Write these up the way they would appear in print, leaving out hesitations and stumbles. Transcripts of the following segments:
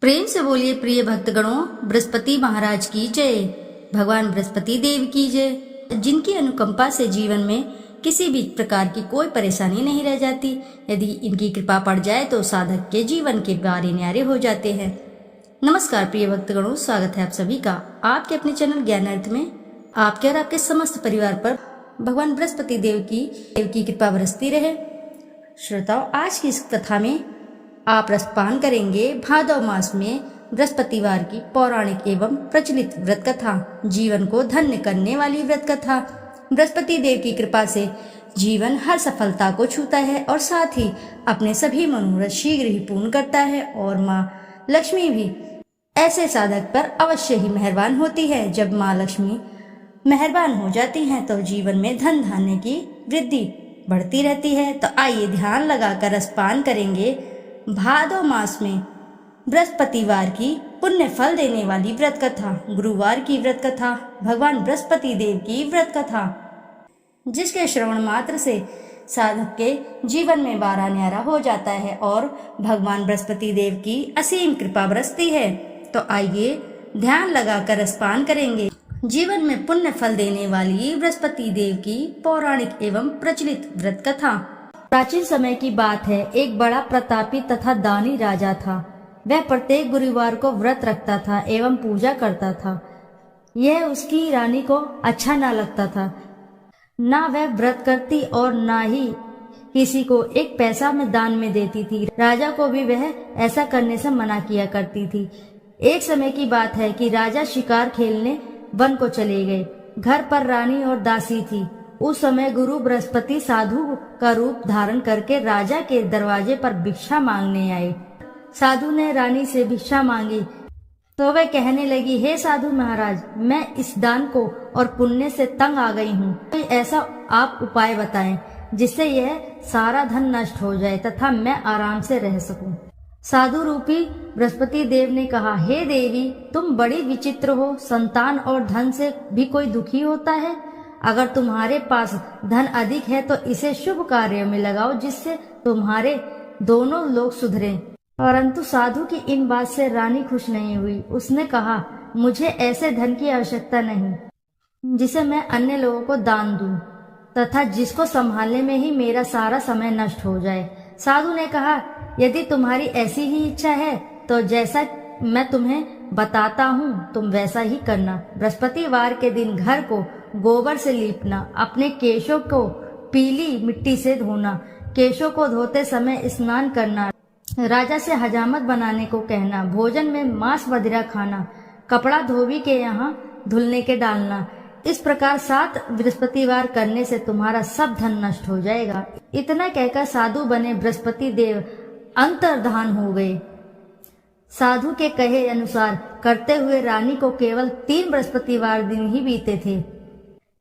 प्रेम से बोलिए प्रिय भक्तगणों, बृहस्पति महाराज की जय। भगवान बृहस्पति देव की जय। जिनकी अनुकंपा से जीवन में किसी भी प्रकार की कोई परेशानी नहीं रह जाती। यदि इनकी कृपा पड़ जाए तो साधक के जीवन के बारे न्यारे हो जाते हैं। नमस्कार प्रिय भक्तगणों, स्वागत है आप सभी का आपके अपने चैनल ज्ञानार्थ में। आपके और आपके समस्त परिवार पर भगवान बृहस्पति देव की कृपा बरसती रहे। श्रोताओं, आज की इस कथा में आप रसपान करेंगे भादव मास में बृहस्पतिवार की पौराणिक एवं प्रचलित व्रत कथा, जीवन को धन्य करने वाली व्रत कथा। बृहस्पति देव की कृपा से जीवन हर सफलता को छूता है और साथ ही अपने सभी मनोरथ शीघ्र ही पूर्ण करता है। और माँ लक्ष्मी भी ऐसे साधक पर अवश्य ही मेहरबान होती है। जब माँ लक्ष्मी मेहरबान हो जाती हैं तो जीवन में धन धान्य की वृद्धि बढ़ती रहती है। तो आइए ध्यान लगाकर रसपान करेंगे भादव मास में बृहस्पतिवार की पुण्य फल देने वाली व्रत कथा, गुरुवार की व्रत कथा, भगवान बृहस्पति देव की व्रत कथा, जिसके श्रवण मात्र से साधक के जीवन में बारा न्यारा हो जाता है और भगवान बृहस्पति देव की असीम कृपा बरसती है। तो आइए ध्यान लगाकर रसपान करेंगे जीवन में पुण्य फल देने वाली बृहस्पति देव की पौराणिक एवं प्रचलित व्रत कथा। प्राचीन समय की बात है। एक बड़ा प्रतापी तथा दानी राजा था। वह प्रत्येक गुरुवार को व्रत रखता था एवं पूजा करता था। यह उसकी रानी को अच्छा न लगता था। ना वह व्रत करती और ना ही किसी को एक पैसा में दान में देती थी। राजा को भी वह ऐसा करने से मना किया करती थी। एक समय की बात है कि राजा शिकार खेलने वन को चले गए। घर पर रानी और दासी थी। उस समय गुरु बृहस्पति साधु का रूप धारण करके राजा के दरवाजे पर भिक्षा मांगने आए। साधु ने रानी से भिक्षा मांगी तो वह कहने लगी, हे साधु महाराज, मैं इस दान को और पुण्य से तंग आ गई हूँ। तो ऐसा आप उपाय बताएं जिससे यह सारा धन नष्ट हो जाए तथा मैं आराम से रह सकूं। साधु रूपी बृहस्पति देव ने कहा, हे देवी, तुम बड़ी विचित्र हो। संतान और धन से भी कोई दुखी होता है। अगर तुम्हारे पास धन अधिक है तो इसे शुभ कार्यों में लगाओ जिससे तुम्हारे दोनों लोग सुधरें। परंतु साधु की इन बात से रानी खुश नहीं हुई। उसने कहा, मुझे ऐसे धन की आवश्यकता नहीं जिसे मैं अन्य लोगों को दान दूं तथा जिसको संभालने में ही मेरा सारा समय नष्ट हो जाए। साधु ने कहा, यदि तुम्हारी ऐसी ही इच्छा है तो जैसा मैं तुम्हें बताता हूँ तुम वैसा ही करना। बृहस्पतिवार के दिन घर को गोबर से लीपना, अपने केशों को पीली मिट्टी से धोना, केशों को धोते समय स्नान करना, राजा से हजामत बनाने को कहना, भोजन में मांस मदिरा खाना, कपड़ा धोबी के यहाँ धुलने के डालना। इस प्रकार 7 बृहस्पतिवार करने से तुम्हारा सब धन नष्ट हो जाएगा। इतना कहकर साधु बने बृहस्पति देव अंतर्धान हो गए। साधु के कहे अनुसार करते हुए रानी को केवल 3 बृहस्पतिवार दिन ही बीते थे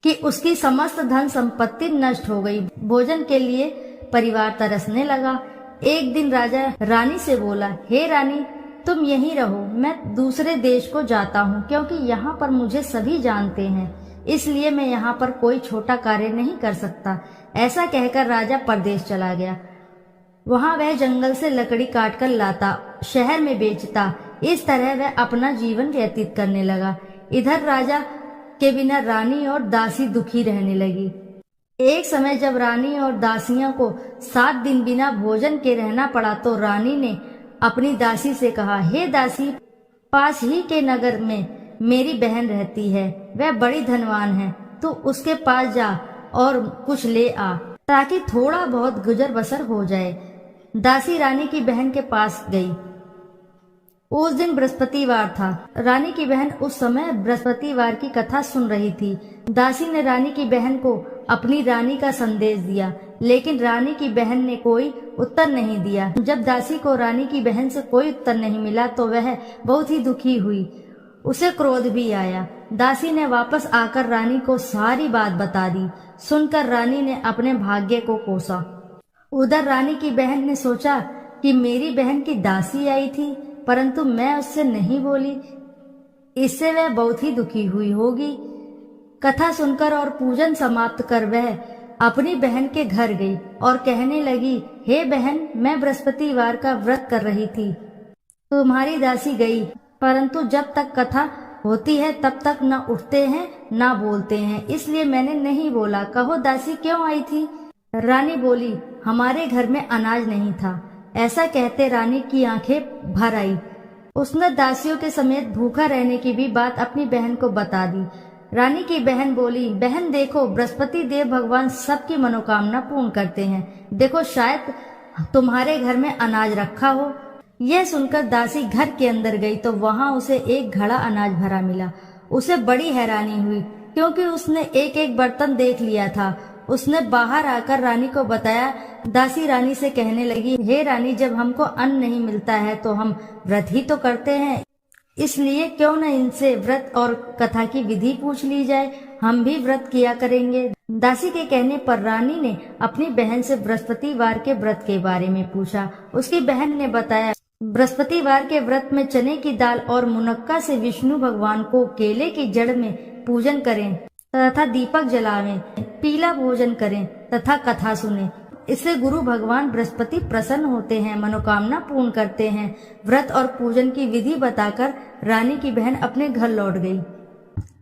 कि उसकी समस्त धन संपत्ति नष्ट हो गई। भोजन के लिए परिवार तरसने लगा। एक दिन राजा रानी से बोला, हे रानी, तुम यहीं रहो, मैं दूसरे देश को जाता हूँ क्योंकि यहाँ पर मुझे सभी जानते हैं, इसलिए मैं यहाँ पर कोई छोटा कार्य नहीं कर सकता। ऐसा कहकर राजा परदेश चला गया। वहाँ वह जंगल से लकड़ी काट कर लाता, शहर में बेचता। इस तरह वह अपना जीवन व्यतीत करने लगा। इधर राजा के बिना रानी और दासी दुखी रहने लगी। एक समय जब रानी और दासियों को 7 दिन बिना भोजन के रहना पड़ा तो रानी ने अपनी दासी से कहा, हे दासी, पास ही के नगर में मेरी बहन रहती है, वह बड़ी धनवान है, तू उसके पास जा और कुछ ले आ ताकि थोड़ा बहुत गुजर बसर हो जाए। दासी रानी की बहन के पास गई। उस दिन बृहस्पतिवार था। रानी की बहन उस समय बृहस्पतिवार की कथा सुन रही थी। दासी ने रानी की बहन को अपनी रानी का संदेश दिया, लेकिन रानी की बहन ने कोई उत्तर नहीं दिया। जब दासी को रानी की बहन से कोई उत्तर नहीं मिला तो वह बहुत ही दुखी हुई। उसे क्रोध भी आया। दासी ने वापस आकर रानी को सारी बात बता दी। सुनकर रानी ने अपने भाग्य को कोसा। उधर रानी की बहन ने सोचा कि मेरी बहन की दासी आई थी परंतु मैं उससे नहीं बोली, इससे वह बहुत ही दुखी हुई होगी। कथा सुनकर और पूजन समाप्त कर वह अपनी बहन के घर गई और कहने लगी, हे बहन, मैं बृहस्पतिवार का व्रत कर रही थी तुम्हारी दासी गई, परंतु जब तक कथा होती है तब तक न उठते हैं न बोलते हैं, इसलिए मैंने नहीं बोला। कहो दासी क्यों आई थी? रानी बोली, हमारे घर में अनाज नहीं था। ऐसा कहते रानी की आंखें भर आई। उसने दासियों के समेत भूखा रहने की भी बात अपनी बहन को बता दी। रानी की बहन बोली, बहन देखो, बृहस्पति देव भगवान सबकी मनोकामना पूर्ण करते हैं। देखो शायद तुम्हारे घर में अनाज रखा हो। यह सुनकर दासी घर के अंदर गई तो वहां उसे एक घड़ा अनाज भरा मिला। उसे बड़ी हैरानी हुई क्योंकि उसने एक एक बर्तन देख लिया था। उसने बाहर आकर रानी को बताया। दासी रानी से कहने लगी, हे रानी, जब हमको अन्न नहीं मिलता है तो हम व्रत ही तो करते हैं, इसलिए क्यों न इनसे व्रत और कथा की विधि पूछ ली जाए, हम भी व्रत किया करेंगे। दासी के कहने पर रानी ने अपनी बहन से बृहस्पतिवार के व्रत के बारे में पूछा। उसकी बहन ने बताया, बृहस्पतिवार के व्रत में चने की दाल और मुनक्का से विष्णु भगवान को केले की जड़ में पूजन करें तथा दीपक जलावें, पीला भोजन करें तथा कथा सुने। इससे गुरु भगवान बृहस्पति प्रसन्न होते हैं, मनोकामना पूर्ण करते हैं। व्रत और पूजन की विधि बताकर रानी की बहन अपने घर लौट गई।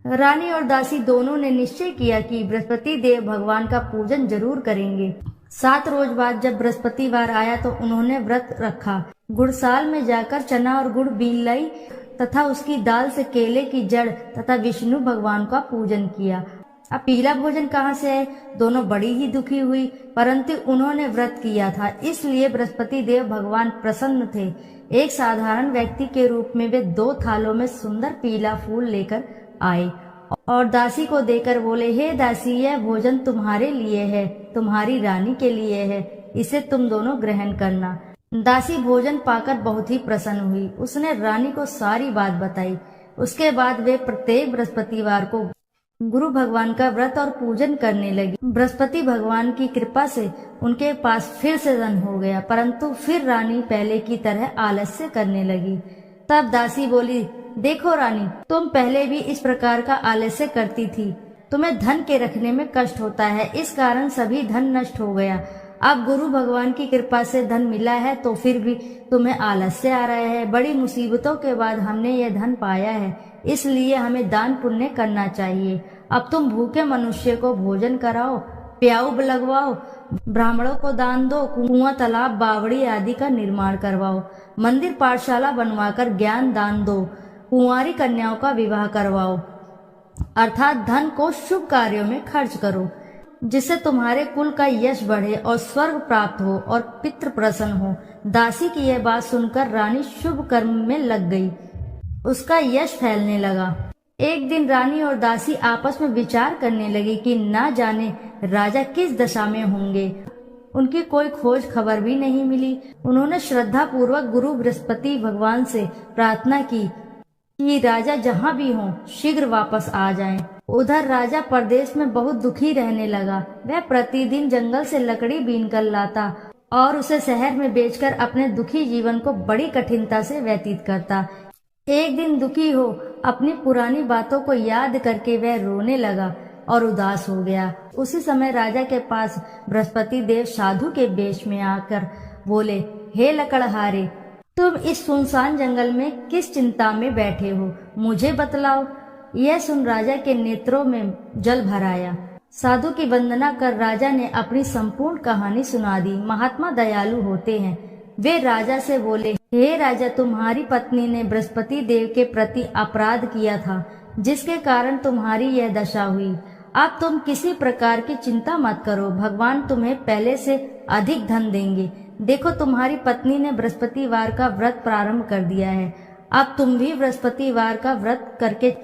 रानी और दासी दोनों ने निश्चय किया कि बृहस्पति देव भगवान का पूजन जरूर करेंगे। 7 रोज बाद जब बृहस्पतिवार आया तो उन्होंने व्रत रखा। गुड़साल में जाकर चना और गुड़ बीन लाई तथा उसकी दाल से केले की जड़ तथा विष्णु भगवान का पूजन किया। अब पीला भोजन कहाँ से है? दोनों बड़ी ही दुखी हुई, परंतु उन्होंने व्रत किया था, इसलिए बृहस्पति देव भगवान प्रसन्न थे। एक साधारण व्यक्ति के रूप में वे 2 थालों में सुंदर पीला फूल लेकर आए और दासी को देकर बोले, हे दासी, यह भोजन तुम्हारे लिए है, तुम्हारी रानी के लिए है, इसे तुम दोनों ग्रहण करना। दासी भोजन पाकर बहुत ही प्रसन्न हुई। उसने रानी को सारी बात बताई। उसके बाद वे प्रत्येक बृहस्पतिवार को गुरु भगवान का व्रत और पूजन करने लगी। बृहस्पति भगवान की कृपा से उनके पास फिर से धन हो गया, परंतु फिर रानी पहले की तरह आलस्य करने लगी। तब दासी बोली, देखो रानी, तुम पहले भी इस प्रकार का आलस्य करती थी, तुम्हें धन के रखने में कष्ट होता है, इस कारण सभी धन नष्ट हो गया। अब गुरु भगवान की कृपा से धन मिला है तो फिर भी तुम्हें आलस्य आ रहा है। बड़ी मुसीबतों के बाद हमने यह धन पाया है, इसलिए हमें दान पुण्य करना चाहिए। अब तुम भूखे मनुष्य को भोजन कराओ, प्याऊ लगवाओ, ब्राह्मणों को दान दो, कुआं, तालाब, बावड़ी आदि का निर्माण करवाओ, मंदिर पाठशाला बनवाकर ज्ञान दान दो, कुंवारी कन्याओं का विवाह करवाओ, अर्थात धन को शुभ कार्यों में खर्च करो, जिससे तुम्हारे कुल का यश बढ़े और स्वर्ग प्राप्त हो और पितृ प्रसन्न हो। दासी की यह बात सुनकर रानी शुभ कर्म में लग गई। उसका यश फैलने लगा। एक दिन रानी और दासी आपस में विचार करने लगी कि ना जाने राजा किस दशा में होंगे। उनकी कोई खोज खबर भी नहीं मिली। उन्होंने श्रद्धा पूर्वक गुरु बृहस्पति भगवान से प्रार्थना की कि राजा जहाँ भी हों शीघ्र वापस आ जाएं। उधर राजा परदेश में बहुत दुखी रहने लगा। वह प्रतिदिन जंगल से लकड़ी बीन कर लाता और उसे शहर में बेचकर अपने दुखी जीवन को बड़ी कठिनता से व्यतीत करता। एक दिन दुखी हो अपनी पुरानी बातों को याद करके वह रोने लगा और उदास हो गया। उसी समय राजा के पास बृहस्पति देव साधु के वेश में आकर बोले, हे लकड़हारे, तुम इस सुनसान जंगल में किस चिंता में बैठे हो, मुझे बतलाओ। यह सुन राजा के नेत्रों में जल भर आया। साधु की वंदना कर राजा ने अपनी संपूर्ण कहानी सुना दी। महात्मा दयालु होते हैं। वे राजा से बोले, हे राजा, तुम्हारी पत्नी ने बृहस्पति देव के प्रति अपराध किया था, जिसके कारण तुम्हारी यह दशा हुई। अब तुम किसी प्रकार की चिंता मत करो, भगवान तुम्हें पहले से अधिक धन देंगे। देखो, तुम्हारी पत्नी ने बृहस्पतिवार का व्रत प्रारंभ कर दिया है। अब तुम भी बृहस्पतिवार का व्रत करके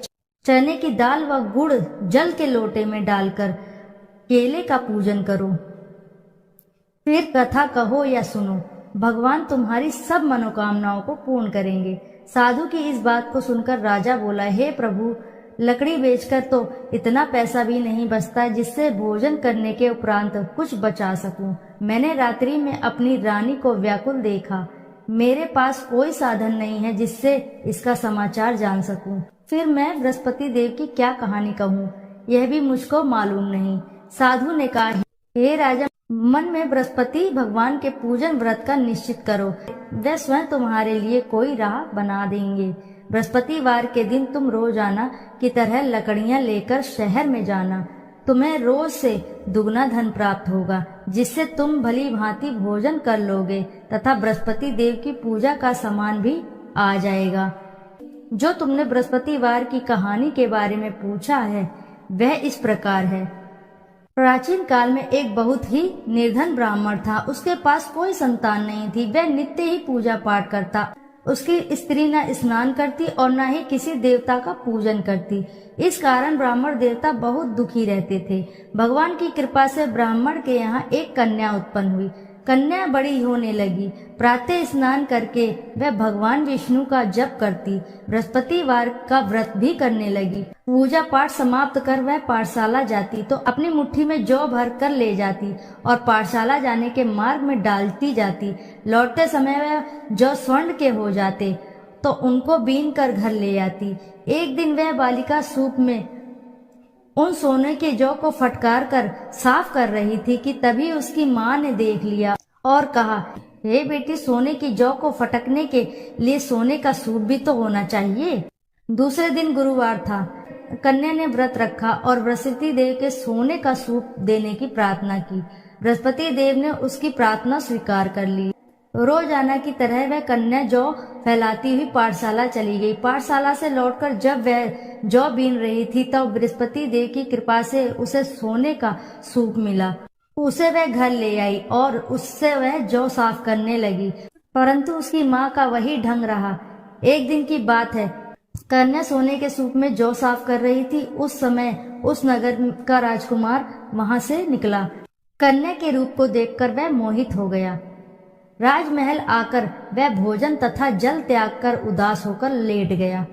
चने की दाल व गुड़ जल के लोटे में डालकर केले का पूजन करो। फिर कथा कहो या सुनो, भगवान तुम्हारी सब मनोकामनाओं को पूर्ण करेंगे। साधु की इस बात को सुनकर राजा बोला, हे प्रभु, लकड़ी बेचकर तो इतना पैसा भी नहीं बचता जिससे भोजन करने के उपरांत कुछ बचा सकूं। मैंने रात्रि में अपनी रानी को व्याकुल देखा। मेरे पास कोई साधन नहीं है जिससे इसका समाचार जान सकूं। फिर मैं बृहस्पति देव की क्या कहानी कहूँ, यह भी मुझको मालूम नहीं। साधु ने कहा, हे राजा, मन में बृहस्पति भगवान के पूजन व्रत का निश्चित करो। वे स्वयं तुम्हारे लिए कोई राह बना देंगे। बृहस्पतिवार के दिन तुम रोजाना की तरह लकड़ियां लेकर शहर में जाना। तुम्हें रोज से दुगना धन प्राप्त होगा, जिससे तुम भली भांति भोजन कर लोगे तथा बृहस्पति देव की पूजा का सामान भी आ जाएगा। जो तुमने बृहस्पतिवार की कहानी के बारे में पूछा है वह इस प्रकार है। प्राचीन काल में एक बहुत ही निर्धन ब्राह्मण था। उसके पास कोई संतान नहीं थी। वह नित्य ही पूजा पाठ करता। उसकी स्त्री न स्नान करती और न ही किसी देवता का पूजन करती। इस कारण ब्राह्मण देवता बहुत दुखी रहते थे। भगवान की कृपा से ब्राह्मण के यहाँ एक कन्या उत्पन्न हुई। कन्या बड़ी होने लगी। प्रातः स्नान करके वह भगवान विष्णु का जप करती, बृहस्पतिवार का व्रत भी करने लगी। पूजा पाठ समाप्त कर वह पाठशाला जाती तो अपनी मुट्ठी में जौ भर कर ले जाती और पाठशाला जाने के मार्ग में डालती जाती। लौटते समय वह जौ स्वर्ण के हो जाते तो उनको बीन कर घर ले आती। एक दिन वह बालिका सूप में उन सोने के जौ को फटकार कर साफ कर रही थी कि तभी उसकी माँ ने देख लिया और कहा, हे बेटी, सोने की जौ को फटकने के लिए सोने का सूप भी तो होना चाहिए। दूसरे दिन गुरुवार था। कन्या ने व्रत रखा और बृहस्पति देव के सोने का सूप देने की प्रार्थना की। बृहस्पति देव ने उसकी प्रार्थना स्वीकार कर ली। रोजाना की तरह वह कन्या जौ फैलाती हुई पाठशाला चली गई। पाठशाला से लौटकर जब वह जौ बीन रही थी तब बृहस्पति देव की कृपा से उसे सोने का सूप मिला। उसे वह घर ले आई और उससे वह जौ साफ करने लगी, परंतु उसकी माँ का वही ढंग रहा। एक दिन की बात है, कन्या सोने के सूप में जौ साफ कर रही थी। उस समय उस नगर का राजकुमार वहां से निकला। कन्या के रूप को देखकर वह मोहित हो गया। राजमहल आकर वह भोजन तथा जल त्याग कर उदास होकर लेट गया।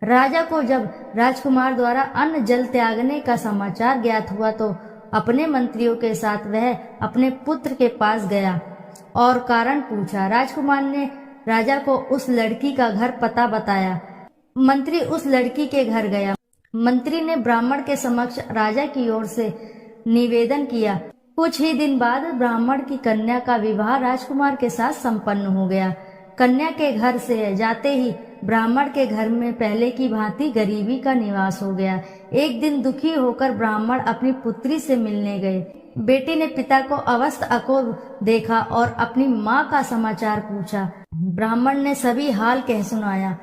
राजा को जब राजकुमार द्वारा अन्न जल त्यागने का समाचार ज्ञात हुआ तो अपने मंत्रियों के साथ वह अपने पुत्र के पास गया और कारण पूछा। राजकुमार ने राजा को उस लड़की का घर पता बताया। मंत्री उस लड़की के घर गया। मंत्री ने ब्राह्मण के समक्ष राजा की ओर से निवेदन किया। कुछ ही दिन बाद ब्राह्मण की कन्या का विवाह राजकुमार के साथ संपन्न हो गया। कन्या के घर से जाते ही ब्राह्मण के घर में पहले की भांति गरीबी का निवास हो गया। एक दिन दुखी होकर ब्राह्मण अपनी पुत्री से मिलने गए। बेटी ने पिता को अवस्थ अकोल देखा और अपनी माँ का समाचार पूछा। ब्राह्मण ने सभी हाल कह सुनाया।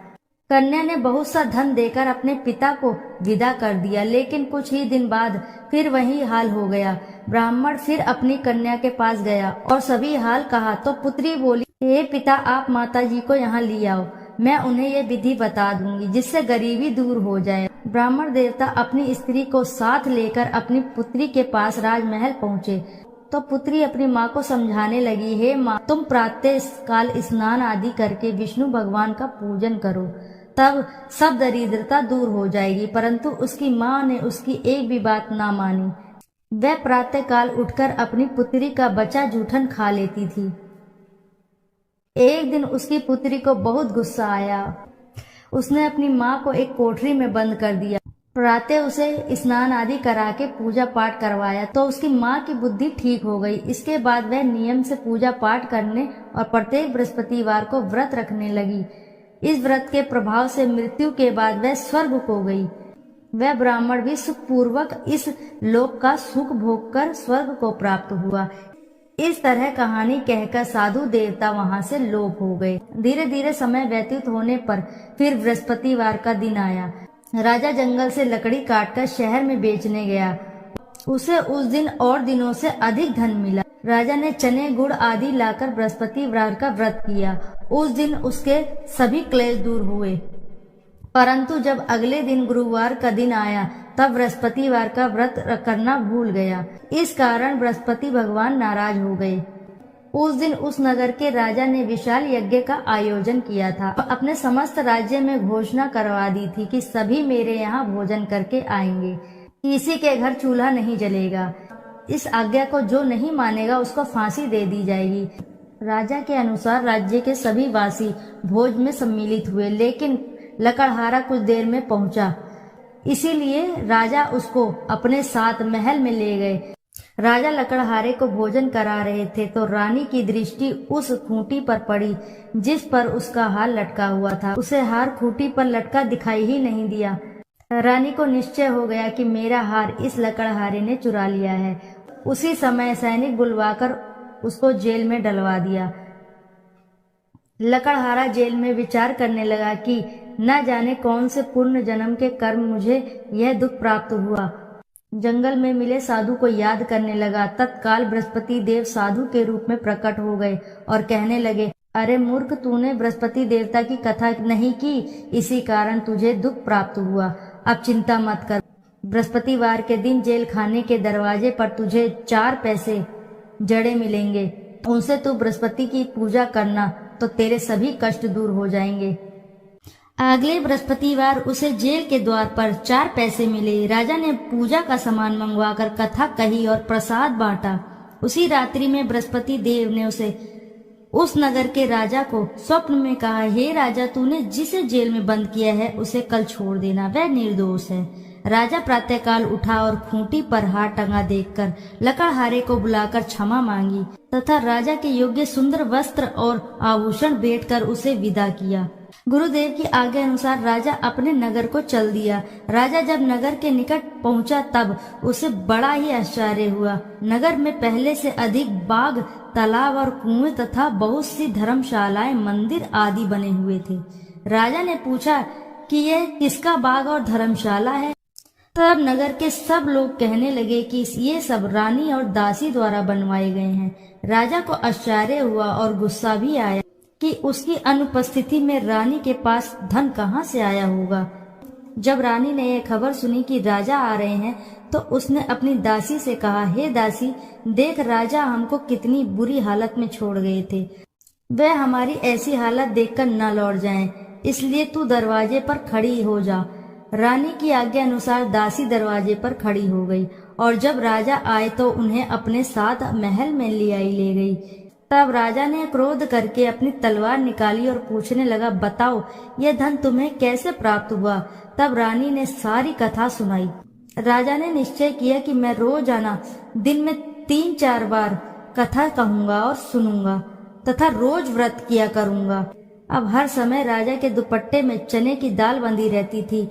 कन्या ने बहुत सा धन देकर अपने पिता को विदा कर दिया, लेकिन कुछ ही दिन बाद फिर वही हाल हो गया। ब्राह्मण फिर अपनी कन्या के पास गया और सभी हाल कहा तो पुत्री बोली, हे पिता, आप माता जी को यहाँ ले आओ, मैं उन्हें ये विधि बता दूंगी जिससे गरीबी दूर हो जाए। ब्राह्मण देवता अपनी स्त्री को साथ लेकर अपनी पुत्री के पास राजमहल पहुँचे तो पुत्री अपनी माँ को समझाने लगी, हे माँ, तुम प्रातः काल स्नान आदि करके विष्णु भगवान का पूजन करो, तब सब दरिद्रता दूर हो जाएगी। परंतु उसकी माँ ने उसकी एक भी बात ना मानी। वह प्रातः काल उठकर अपनी पुत्री का बचा जूठन खा लेती थी। एक दिन उसकी पुत्री को बहुत गुस्सा आया। उसने अपनी माँ को एक कोठरी में बंद कर दिया। प्रातः उसे स्नान आदि करा के पूजा पाठ करवाया तो उसकी माँ की बुद्धि ठीक हो गई। इसके बाद वह नियम से पूजा पाठ करने और प्रत्येक बृहस्पतिवार को व्रत रखने लगी। इस व्रत के प्रभाव से मृत्यु के बाद वह स्वर्ग को गई। वह ब्राह्मण भी सुखपूर्वक इस लोक का सुख भोग कर स्वर्ग को प्राप्त हुआ। इस तरह कहानी कहकर साधु देवता वहां से लोप हो गए। धीरे धीरे समय व्यतीत होने पर फिर बृहस्पतिवार का दिन आया। राजा जंगल से लकड़ी काटकर शहर में बेचने गया। उसे उस दिन और दिनों से अधिक धन मिला। राजा ने चने गुड़ आदि लाकर बृहस्पतिवार का व्रत किया। उस दिन उसके सभी क्लेश दूर हुए। परंतु जब अगले दिन गुरुवार का दिन आया तब बृहस्पतिवार का व्रत करना भूल गया। इस कारण बृहस्पति भगवान नाराज हो गए। उस दिन उस नगर के राजा ने विशाल यज्ञ का आयोजन किया था। अपने समस्त राज्य में घोषणा करवा दी थी कि सभी मेरे यहाँ भोजन करके आएंगे, किसी के घर चूल्हा नहीं जलेगा। इस आज्ञा को जो नहीं मानेगा उसको फांसी दे दी जाएगी। राजा के अनुसार राज्य के सभी वासी भोज में सम्मिलित हुए, लेकिन लकड़हारा कुछ देर में पहुंचा, इसीलिए राजा उसको अपने साथ महल में ले गए। राजा लकड़हारे को भोजन करा रहे थे तो रानी की दृष्टि उस खूंटी पर पड़ी जिस पर उसका हार लटका हुआ था। उसे हार खूंटी पर लटका दिखाई ही नहीं दिया। रानी को निश्चय हो गया कि मेरा हार इस लकड़हारे ने चुरा लिया है। उसी समय सैनिक बुलवाकर उसको जेल में डलवा दिया। लकड़हारा जेल में विचार करने लगा कि न जाने कौन से पूर्ण जन्म के कर्म मुझे यह दुख प्राप्त हुआ। जंगल में मिले साधु को याद करने लगा। तत्काल बृहस्पति देव साधु के रूप में प्रकट हो गए और कहने लगे, अरे मूर्ख, तूने बृहस्पति देवता की कथा नहीं की, इसी कारण तुझे दुख प्राप्त हुआ। अब चिंता मत कर। बृहस्पतिवार के दिन जेल खाने के दरवाजे पर तुझे 4 पैसे जड़े मिलेंगे। उनसे तू बृहस्पति की पूजा करना तो तेरे सभी कष्ट दूर हो जाएंगे। अगले बृहस्पतिवार उसे जेल के द्वार पर 4 पैसे मिले। राजा ने पूजा का सामान मंगवाकर कथा कही और प्रसाद बांटा। उसी रात्रि में बृहस्पति देव ने उस नगर के राजा को स्वप्न में कहा, हे राजा, तूने जिसे जेल में बंद किया है उसे कल छोड़ देना, वह निर्दोष है। राजा प्रातःकाल उठा और खूंटी पर हार टंगा देखकर लकड़हारे को बुलाकर क्षमा मांगी तथा राजा के योग्य सुंदर वस्त्र और आभूषण भेंट कर उसे विदा किया। गुरुदेव की आज्ञा अनुसार राजा अपने नगर को चल दिया। राजा जब नगर के निकट पहुंचा तब उसे बड़ा ही आश्चर्य हुआ। नगर में पहले से अधिक बाग, तालाब और कुएं तथा बहुत सी धर्मशालाएं, मंदिर आदि बने हुए थे। राजा ने पूछा कि यह किसका बाग और धर्मशाला है। तब नगर के सब लोग कहने लगे कि ये सब रानी और दासी द्वारा बनवाए गए हैं। राजा को आश्चर्य हुआ और गुस्सा भी आया कि उसकी अनुपस्थिति में रानी के पास धन कहाँ से आया होगा। जब रानी ने यह खबर सुनी कि राजा आ रहे हैं तो उसने अपनी दासी से कहा, हे दासी, देख राजा हमको कितनी बुरी हालत में छोड़ गए थे। वह हमारी ऐसी हालत देखकर न लौट जाएं, इसलिए तू दरवाजे पर खड़ी हो जा। रानी की आज्ञा अनुसार दासी दरवाजे पर खड़ी हो गई और जब राजा आए तो उन्हें अपने साथ महल में ले गई। तब राजा ने क्रोध करके अपनी तलवार निकाली और पूछने लगा, बताओ यह धन तुम्हें कैसे प्राप्त हुआ। तब रानी ने सारी कथा सुनाई। राजा ने निश्चय किया कि मैं रोजाना दिन में 3-4 बार कथा कहूंगा और सुनूंगा तथा रोज व्रत किया करूंगा। अब हर समय राजा के दुपट्टे में चने की दाल बंधी रहती थी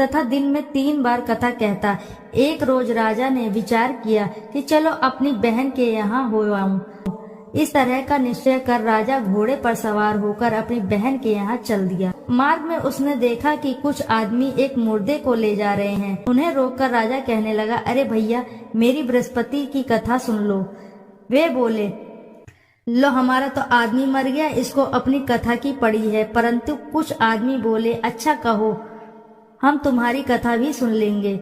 तथा दिन में 3 बार कथा कहता। एक रोज राजा ने विचार किया कि चलो अपनी बहन के यहाँ हो आऊं। इस तरह का निश्चय कर राजा घोड़े पर सवार होकर अपनी बहन के यहाँ चल दिया। मार्ग में उसने देखा कि कुछ आदमी एक मुर्दे को ले जा रहे हैं। उन्हें रोककर राजा कहने लगा, अरे भैया, मेरी बृहस्पति की कथा सुन लो। वे बोले, लो, हमारा तो आदमी मर गया, इसको अपनी कथा की पड़ी है। परंतु कुछ आदमी बोले, अच्छा कहो, हम तुम्हारी कथा भी सुन लेंगे।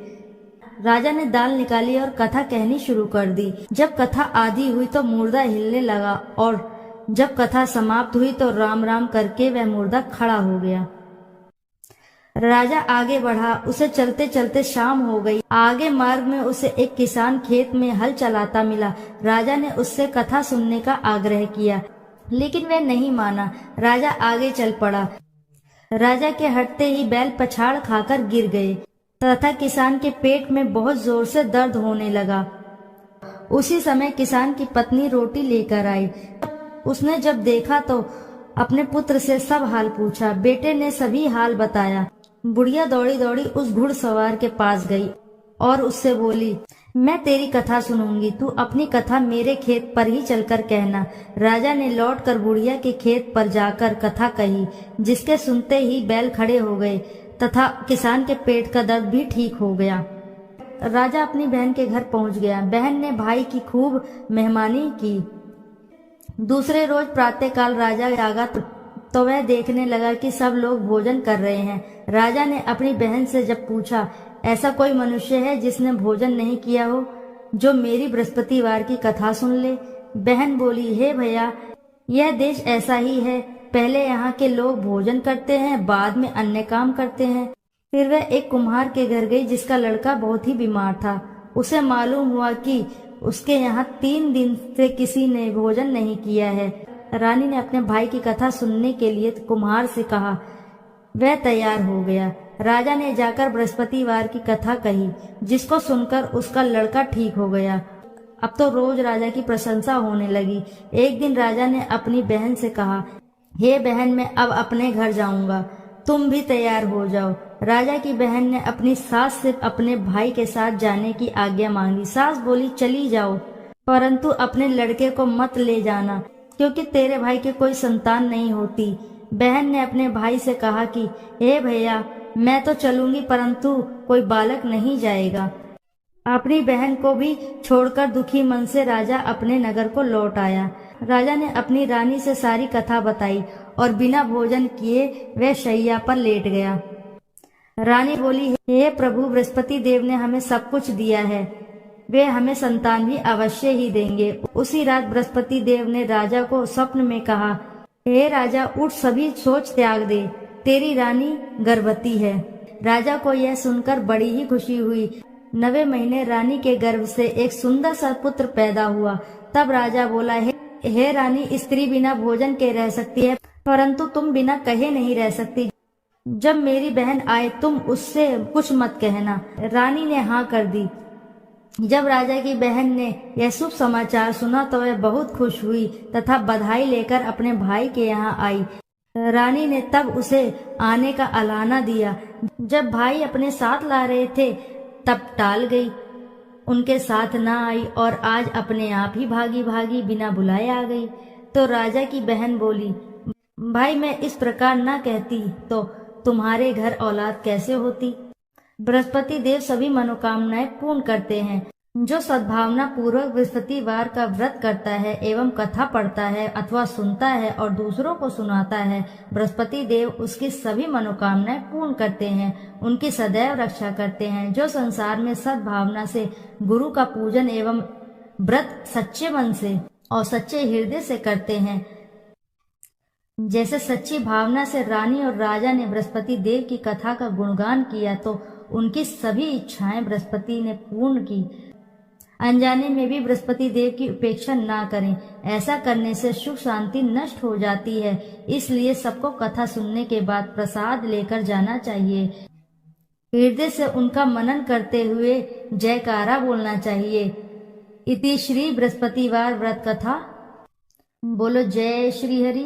राजा ने दाल निकाली और कथा कहनी शुरू कर दी। जब कथा आधी हुई तो मुर्दा हिलने लगा और जब कथा समाप्त हुई तो राम राम करके वह मुर्दा खड़ा हो गया। राजा आगे बढ़ा। उसे चलते चलते शाम हो गई। आगे मार्ग में उसे एक किसान खेत में हल चलाता मिला। राजा ने उससे कथा सुनने का आग्रह किया, लेकिन वह नहीं माना। राजा आगे चल पड़ा। राजा के हटते ही बैल पछाड़ खाकर गिर गए तथा किसान के पेट में बहुत जोर से दर्द होने लगा। उसी समय किसान की पत्नी रोटी लेकर आई। उसने जब देखा तो अपने पुत्र से सब हाल पूछा। बेटे ने सभी हाल बताया। बुढ़िया दौड़ी दौड़ी उस घुड़सवार के पास गई और उससे बोली, मैं तेरी कथा सुनूंगी, तू अपनी कथा मेरे खेत पर ही चलकर कहना। राजा ने लौटकर बुढ़िया के खेत पर जाकर कथा कही, जिसके सुनते ही बैल खड़े हो गए तथा किसान के पेट का दर्द भी ठीक हो गया। राजा अपनी बहन के घर पहुंच गया। बहन ने भाई की खूब मेहमानी की। दूसरे रोज प्रातःकाल राजा जागा तो वह देखने लगा कि सब लोग भोजन कर रहे हैं। राजा ने अपनी बहन से जब पूछा, ऐसा कोई मनुष्य है जिसने भोजन नहीं किया हो, जो मेरी बृहस्पतिवार की कथा सुन ले। बहन बोली, हे भैया, यह देश ऐसा ही है। पहले यहाँ के लोग भोजन करते हैं, बाद में अन्य काम करते हैं। फिर वह एक कुम्हार के घर गई जिसका लड़का बहुत ही बीमार था। उसे मालूम हुआ कि उसके यहाँ 3 दिन से किसी ने भोजन नहीं किया है। रानी ने अपने भाई की कथा सुनने के लिए कुम्हार से कहा। वह तैयार हो गया। राजा ने जाकर बृहस्पतिवार की कथा कही, जिसको सुनकर उसका लड़का ठीक हो गया। अब तो रोज राजा की प्रशंसा होने लगी। एक दिन राजा ने अपनी बहन से कहा, हे बहन, मैं अब अपने घर जाऊंगा, तुम भी तैयार हो जाओ। राजा की बहन ने अपनी सास से अपने भाई के साथ जाने की आज्ञा मांगी। सास बोली, चली जाओ, परंतु अपने लड़के को मत ले जाना, क्योंकि तेरे भाई के कोई संतान नहीं होती। बहन ने अपने भाई से कहा कि हे भैया, मैं तो चलूंगी, परंतु कोई बालक नहीं जाएगा। अपनी बहन को भी छोड़कर दुखी मन से राजा अपने नगर को लौट आया। राजा ने अपनी रानी से सारी कथा बताई और बिना भोजन किए वह शैया पर लेट गया। रानी बोली, हे प्रभु, बृहस्पति देव ने हमें सब कुछ दिया है, वे हमें संतान भी अवश्य ही देंगे। उसी रात बृहस्पति देव ने राजा को स्वप्न में कहा, हे राजा, उठ, सभी सोच त्याग दे, तेरी रानी गर्भवती है। राजा को यह सुनकर बड़ी ही खुशी हुई। 9वें महीने रानी के गर्भ से एक सुंदर सा पुत्र पैदा हुआ। तब राजा बोला, हे रानी, स्त्री बिना भोजन के रह सकती है, परंतु तुम बिना कहे नहीं रह सकती। जब मेरी बहन आए तुम उससे कुछ मत कहना। रानी ने हाँ कर दी। जब राजा की बहन ने यह शुभ समाचार सुना तो वह बहुत खुश हुई तथा बधाई लेकर अपने भाई के यहाँ आई। रानी ने तब उसे आने का अलाना दिया। जब भाई अपने साथ ला रहे थे तब टाल गई, उनके साथ ना आई और आज अपने आप ही भागी भागी बिना बुलाए आ गई। तो राजा की बहन बोली, भाई, मैं इस प्रकार ना कहती तो तुम्हारे घर औलाद कैसे होती। बृहस्पति देव सभी मनोकामनाएं पूर्ण करते हैं। जो सद्भावना पूर्वक बृहस्पतिवार का व्रत करता है एवं कथा पढ़ता है अथवा सुनता है और दूसरों को सुनाता है, बृहस्पति देव उसकी सभी मनोकामनाएं पूर्ण करते हैं, उनकी सदैव रक्षा करते हैं। जो संसार में सद्भावना से गुरु का पूजन एवं व्रत सच्चे मन से और सच्चे हृदय से करते हैं, जैसे सच्ची भावना से रानी और राजा ने बृहस्पति देव की कथा का गुणगान किया तो उनकी सभी इच्छाएं बृहस्पति ने पूर्ण की। अनजाने में भी बृहस्पति देव की उपेक्षा ना करें, ऐसा करने से सुख शांति नष्ट हो जाती है। इसलिए सबको कथा सुनने के बाद प्रसाद लेकर जाना चाहिए। हृदय से उनका मनन करते हुए जयकारा बोलना चाहिए। इति श्री बृहस्पतिवार व्रत कथा। बोलो जय श्री हरि।